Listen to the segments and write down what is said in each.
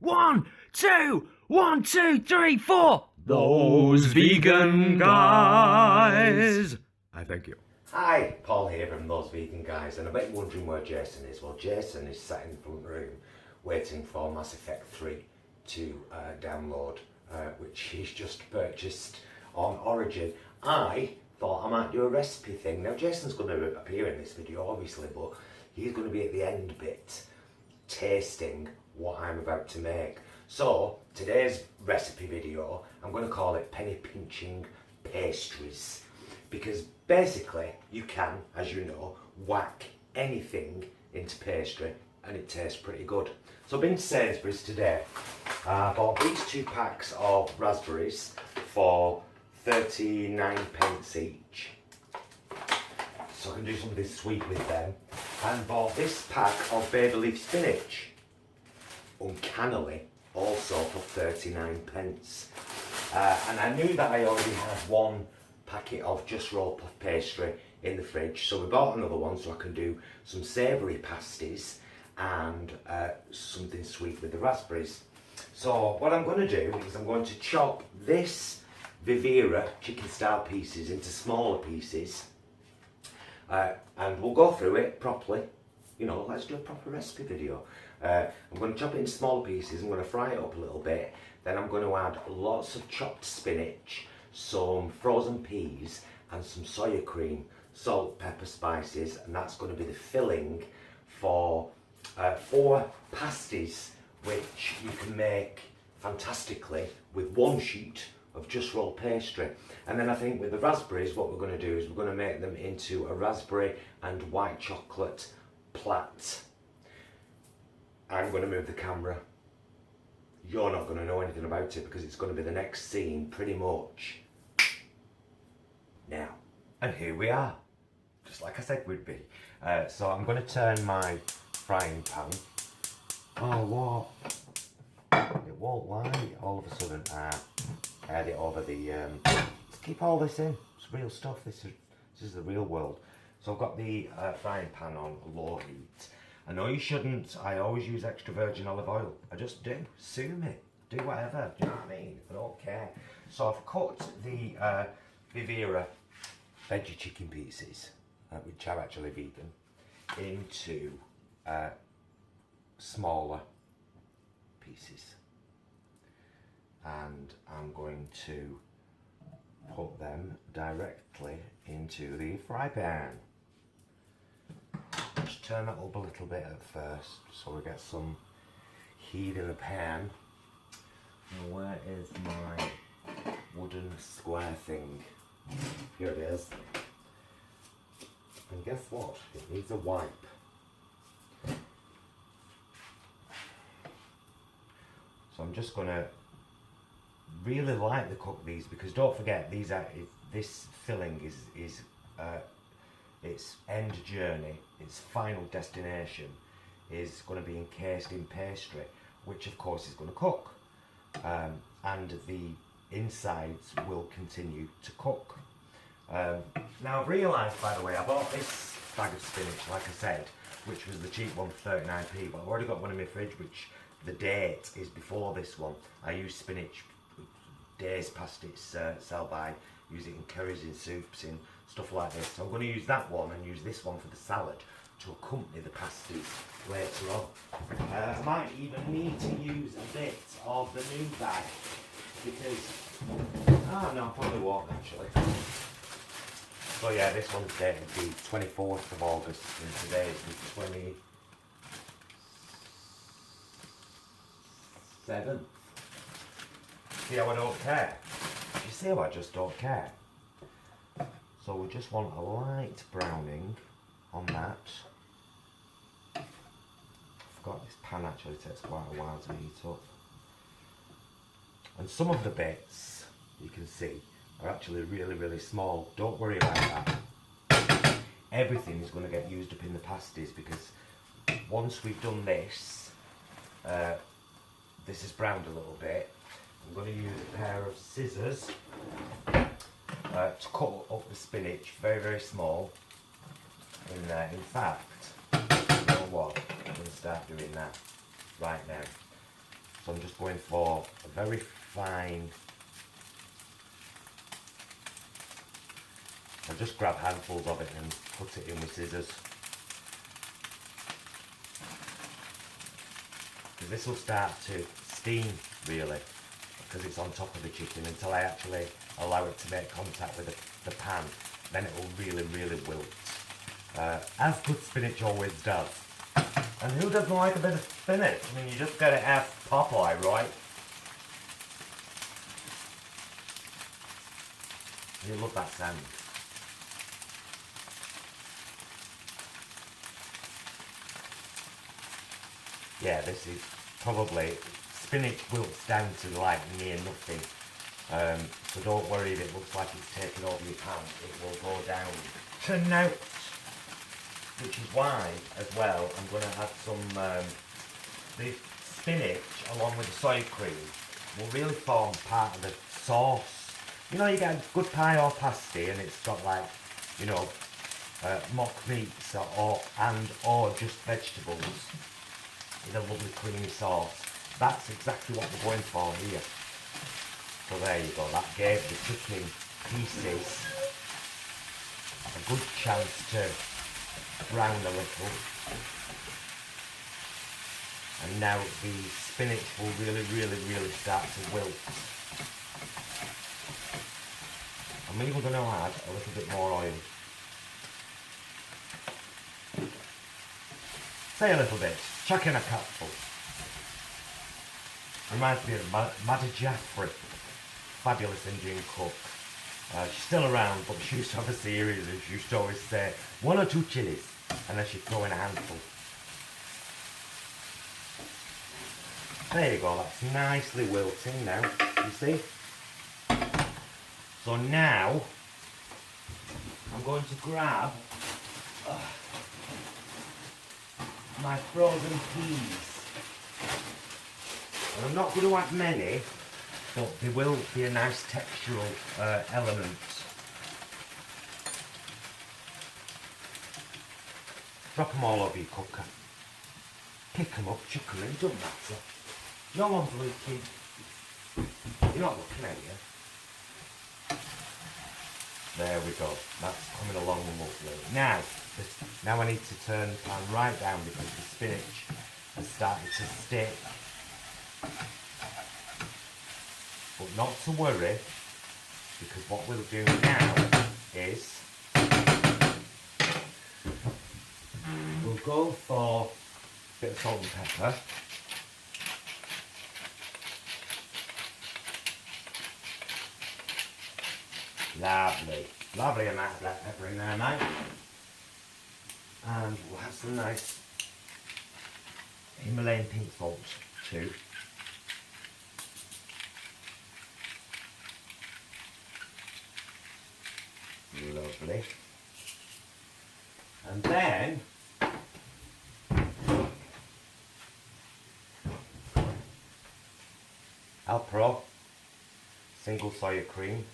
1, 2, 1, 2, 3, 4. Those vegan guys. I thank you. Hi, Paul here from Those Vegan Guys, and I bet you're wondering where Jason is. Well, Jason is sat in the front room waiting for Mass Effect 3 to download, which he's just purchased on Origin. I thought I might do a recipe thing. Now, Jason's going to appear in this video, obviously, but he's going to be at the end bit, tasting what I'm about to make. So, today's recipe video, I'm going to call it Penny Pinching Pastries. Because basically, you can, as you know, whack anything into pastry and it tastes pretty good. So I've been to Sainsbury's today. I bought these 2 packs of raspberries for 39p each. So I can do something sweet with them. And bought this pack of baby leaf spinach, uncannily, also for 39p. And I knew that I already had 1 packet of just raw puff pastry in the fridge, so we bought another one so I can do some savoury pasties and something sweet with the raspberries. So what I'm going to do is I'm going to chop this Vinegar chicken style pieces into smaller pieces, and we'll go through it properly. You know, let's do a proper recipe video. I'm going to chop it into smaller pieces. I'm going to fry it up a little bit, then I'm going to add lots of chopped spinach, some frozen peas and some soya cream, salt, pepper, spices, and that's going to be the filling for 4 pasties, which you can make fantastically with 1 sheet of just raw pastry. And then I think with the raspberries, what we're going to do is we're going to make them into a raspberry and white chocolate plait. I'm going to move the camera. You're not going to know anything about it because it's going to be the next scene pretty much now. And here we are, just like I said we'd be. So I'm going to turn my frying pan. Oh, what? It won't light all of a sudden. I had it over the... let's keep all this in. It's real stuff. This is the real world. So I've got the frying pan on low heat. I know you shouldn't. I always use extra virgin olive oil. I just do. Sue me. Do whatever. Do you know what I mean? I don't care. So I've cut the Vinegar veggie chicken pieces, which are actually vegan, into smaller pieces. And I'm going to put them directly into the fry pan. Just turn that up a little bit at first so we get some heat in the pan. Now, where is my wooden square thing? Here it is. And guess what? It needs a wipe. So I'm just gonna really lightly cook these, because don't forget these are this filling is its end journey, its final destination is going to be encased in pastry, which of course is going to cook, and the insides will continue to cook. Now I've realised, by the way, I bought this bag of spinach, like I said, which was the cheap one for 39p, but I've already got one in my fridge which the date is before this one. I use spinach days past its sell by, use it in curries, in soups, in stuff like this. So I'm going to use that one and use this one for the salad to accompany the pasties later on. I might even need to use a bit of the new bag, because, no, I probably won't actually. So yeah, this one's dated the 24th of August and today is the 27th. See how I don't care? You see how I just don't care? So we just want a light browning on that. I forgot this pan actually takes quite a while to heat up. And some of the bits, you can see, are actually really, really small. Don't worry about that. Everything is going to get used up in the pasties, because once we've done this, this is browned a little bit. I'm going to use a pair of scissors to cut up the spinach very, very small in there. In fact, you know what? I'm going to start doing that right now. So I'm just going for a very fine. I'll just grab handfuls of it and put it in with scissors. Because this will start to steam really, because it's on top of the chicken, until I actually allow it to make contact with the pan. Then it will really, really wilt. As good spinach always does. And who doesn't like a bit of spinach? I mean, you just get it as Popeye, right? You love that sound. Yeah, this is probably, spinach wilts down to like near nothing. So don't worry if it looks like it's taken over your pan. It will go down to nought. Which is why, as well, I'm going to add some, the spinach along with the soy cream will really form part of the sauce. You know, you get a good pie or pasty and it's got like, you know, mock meats or just vegetables with a lovely creamy sauce. That's exactly what we're going for here. So there you go, that gave the chicken pieces a good chance to brown a little, and now the spinach will really start to wilt. I'm even going to add a little bit more oil. Say a little bit, chuck in a cupful. Reminds me of Madame Jaffrey, fabulous Indian cook. She's still around, but she used to have a series and she used to always say 1 or 2 chilies, and then she'd throw in a handful. There you go, that's nicely wilting now, you see? So now, I'm going to grab my frozen peas. And I'm not going to add many, but there will be a nice textural element. Drop them all over your cooker. Pick them up, chuck them in, doesn't matter. No one's leaking. You're not looking at you. There we go. That's coming along lovely. Now I need to turn the pan right down because the spinach has started to stick. But not to worry, because what we'll do now is we'll go for a bit of salt and pepper. Lovely amount of black pepper in there, mate. And we'll have some nice Himalayan pink salt too. Lovely. And then Alpro single soya cream.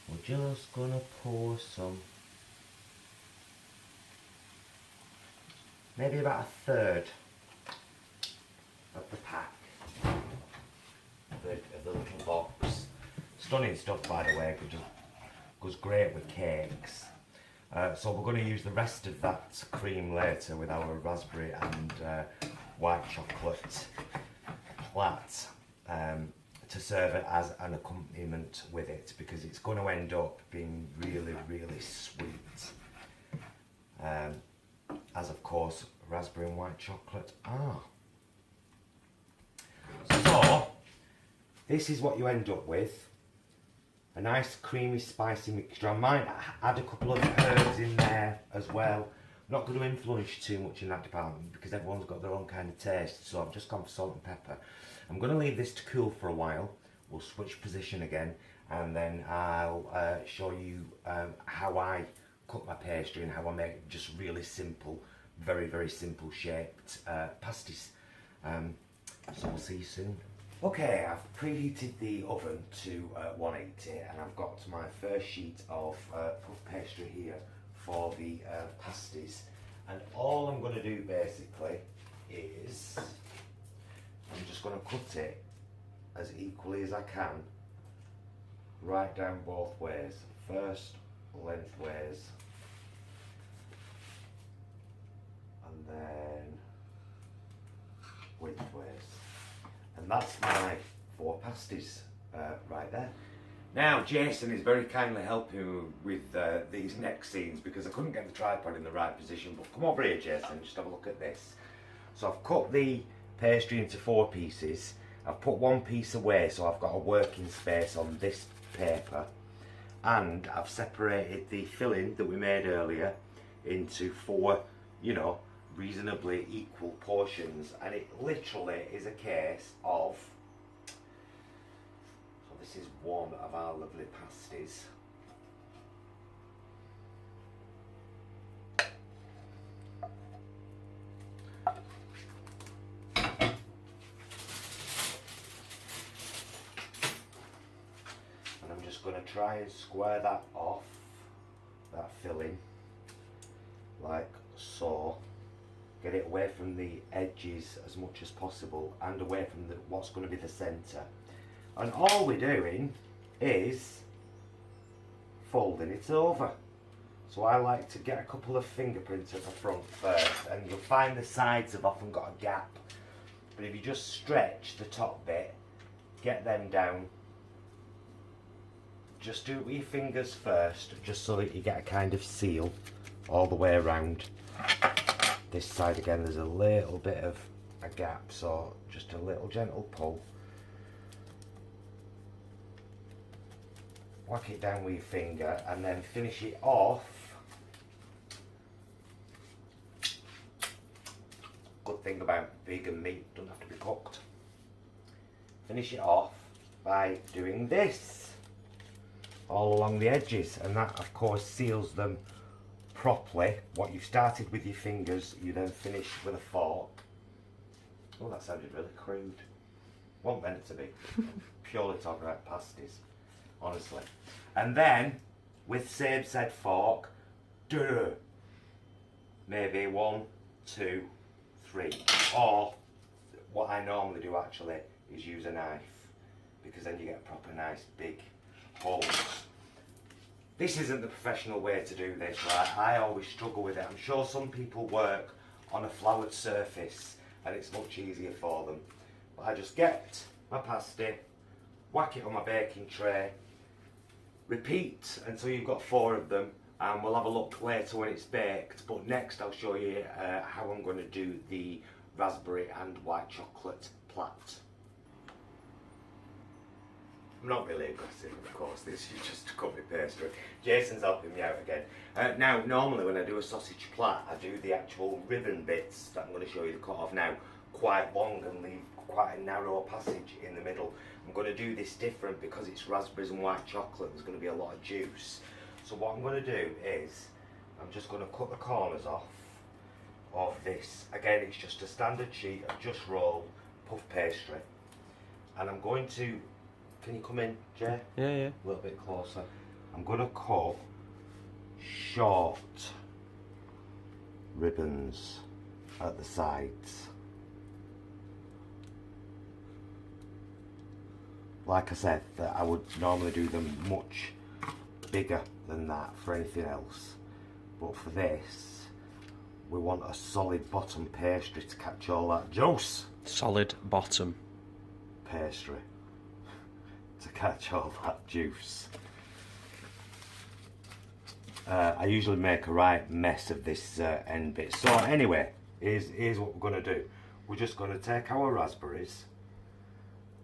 We're just gonna pour some, maybe about a third of the pack of the little box. Stunning stuff, by the way, goes great with cakes. So we're going to use the rest of that cream later with our raspberry and white chocolate plait to serve it as an accompaniment with it, because it's going to end up being really sweet. As of course raspberry and white chocolate are. So this is what you end up with. A nice creamy spicy mixture. I might add a couple of herbs in there as well. I'm not going to influence you too much in that department because everyone's got their own kind of taste, so I've just gone for salt and pepper. I'm going to leave this to cool for a while. We'll switch position again and then I'll show you how I cook my pastry and how I make just really simple, very simple shaped pasties. So we'll see you soon. Okay, I've preheated the oven to 180 and I've got my first sheet of puff pastry here for the pasties. And all I'm going to do basically is just going to cut it as equally as I can, right down both ways. First lengthways, and then widthways. And that's my 4 pasties right there. Now Jason is very kindly helping with these next scenes because I couldn't get the tripod in the right position. But come over here, Jason, just have a look at this. So I've cut the pastry into 4 pieces. I've put 1 piece away so I've got a working space on this paper, and I've separated the filling that we made earlier into 4, you know, reasonably equal portions, and it literally is a case of, so this is one of our lovely pasties. And I'm just going to try and square that off, that filling, like so. Get it away from the edges as much as possible and away from what's going to be the centre. And all we're doing is folding it over. So I like to get a couple of fingerprints at the front first, and you'll find the sides have often got a gap. But if you just stretch the top bit, get them down, just do it with your fingers first, just so that you get a kind of seal all the way around. This side again, there's a little bit of a gap, so just a little gentle pull. Whack it down with your finger and then finish it off. Good thing about vegan meat, doesn't have to be cooked. Finish it off by doing this all along the edges, and that of course seals them properly. What you've started with your fingers, you then finish with a fork. Oh, that sounded really crude. Wasn't meant to be. Purely talking about pasties, honestly. And then, with same said fork, maybe 1, 2, 3. Or, what I normally do actually, is use a knife, because then you get proper nice big holes. This isn't the professional way to do this, right? I always struggle with it. I'm sure some people work on a floured surface and it's much easier for them. But I just get my pasty, whack it on my baking tray, repeat until you've got 4 of them, and we'll have a look later when it's baked. But next I'll show you how I'm going to do the raspberry and white chocolate plait. I'm not really aggressive, of course, this is just a copy pastry. Jason's helping me out again. Now, normally when I do a sausage plait, I do the actual ribbon bits that I'm going to show you the cut of now quite long and leave quite a narrow passage in the middle. I'm going to do this different because it's raspberries and white chocolate, there's going to be a lot of juice. So what I'm going to do is, I'm just going to cut the corners off of this. Again, it's just a standard sheet of just rolled puff pastry. And I'm going to, can you come in, Jay? Yeah. A little bit closer. I'm going to cut short ribbons at the sides. Like I said, that I would normally do them much bigger than that for anything else. But for this, we want a solid bottom pastry to catch all that juice. Solid bottom Pastry to catch all that juice. I usually make a right mess of this end bit. So anyway, here's what we're going to do. We're just going to take our raspberries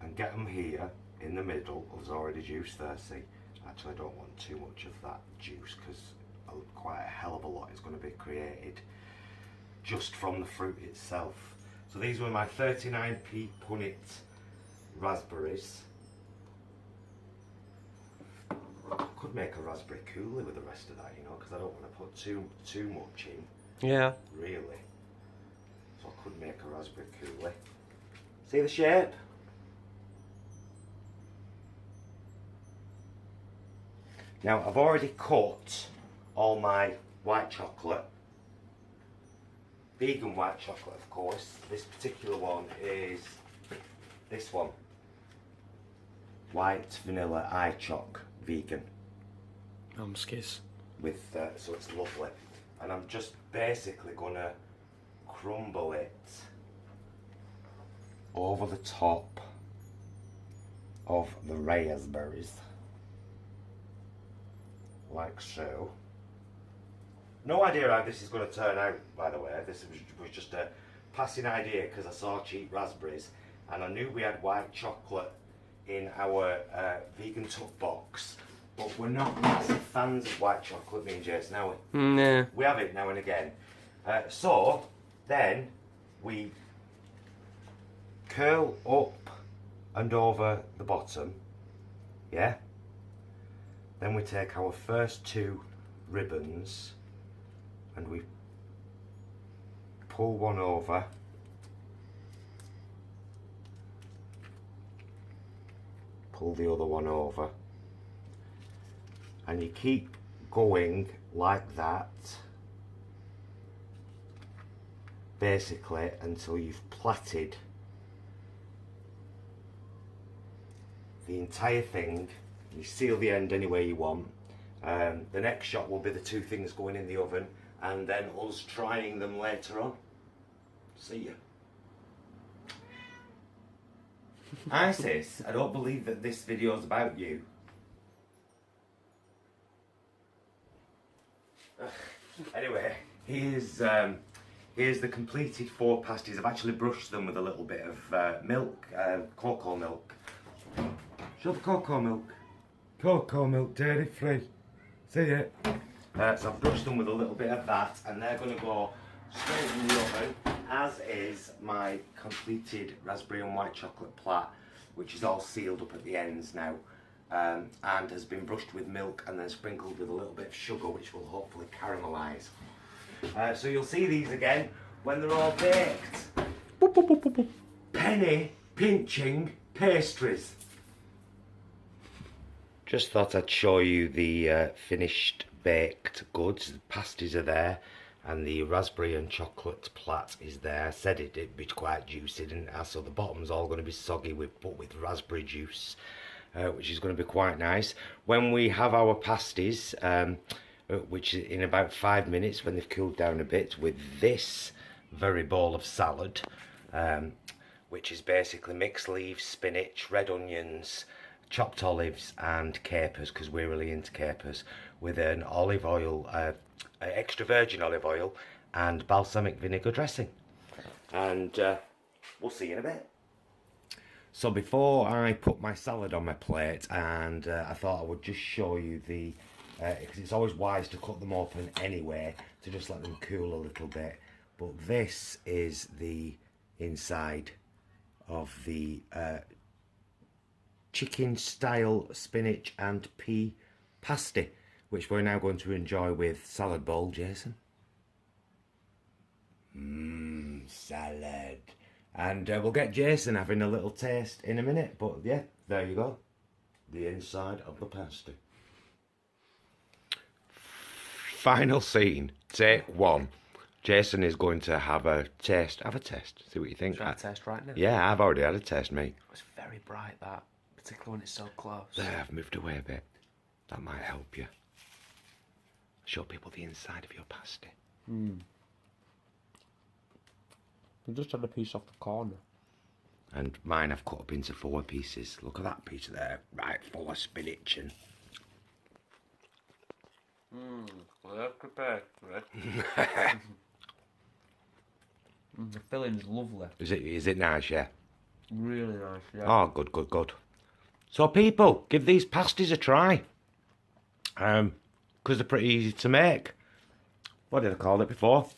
and get them here in the middle. There's already juice there, see. Actually, I don't want too much of that juice because quite a hell of a lot is going to be created just from the fruit itself. So these were my 39p punnet raspberries. I could make a raspberry coulis with the rest of that, you know, because I don't want to put too much in. Yeah. Really. So I could make a raspberry coulis. See the shape? Now I've already cut all my white chocolate. Vegan white chocolate, of course. This particular one is this one. White vanilla eye choc vegan. I'm skiz. With so it's lovely. And I'm just basically gonna crumble it over the top of the raspberries. Like so. No idea how this is going to turn out, by the way. This was just a passing idea because I saw cheap raspberries and I knew we had white chocolate in our vegan tuck box, but we're not massive fans of white chocolate, me and Jason, are we? Nah. We have it now and again. So then we curl up and over the bottom, yeah? Then we take our first two ribbons and we pull one over, pull the other one over, and you keep going like that basically until you've plaited the entire thing. You seal the end any way you want. The next shot will be the two things going in the oven and then us trying them later on. See ya. Isis, I don't believe that this video is about you. Anyway, here's the completed 4 pasties. I've actually brushed them with a little bit of milk, cocoa milk. Show the cocoa milk. Cocoa milk, dairy free. See it? So I've brushed them with a little bit of that, and they're going to go straight in the oven, as is my completed raspberry and white chocolate plait, which is all sealed up at the ends now, and has been brushed with milk and then sprinkled with a little bit of sugar, which will hopefully caramelise. So you'll see these again when they're all baked. Penny pinching pastries. Just thought I'd show you the finished baked goods. The pasties are there and the raspberry and chocolate plait is there. I said it'd be quite juicy, didn't I? So the bottom's all going to be soggy but with raspberry juice, which is going to be quite nice. When we have our pasties, which is in about 5 minutes when they've cooled down a bit, with this very bowl of salad, which is basically mixed leaves, spinach, red onions, chopped olives and capers, because we're really into capers, with an olive oil, extra virgin olive oil and balsamic vinegar dressing. And we'll see you in a bit. So before I put my salad on my plate, and I thought I would just show you the, because it's always wise to cut them open anyway, to just let them cool a little bit. But this is the inside of the chicken style spinach and pea pasty, which we're now going to enjoy with salad bowl. Jason? Salad. And we'll get Jason having a little taste in a minute, but yeah, there you go. The inside of the pasty. Final scene, take 1. Jason is going to have a taste. Have a taste. See what you think. Should I test right now? Yeah, I've already had a taste, mate. It's very bright, that. Particularly when it's so close. There, I've moved away a bit. That might help you. Show people the inside of your pasty. I just had a piece off the corner. And mine I've cut up into 4 pieces. Look at that piece there, right full of spinach and... Well prepared, right? The filling's lovely. Is it nice, yeah? Really nice, yeah. Oh, good, good, good. So people, give these pasties a try. Because they're pretty easy to make. What did I call it before?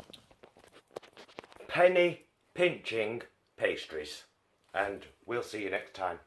Penny pinching pastries. And we'll see you next time.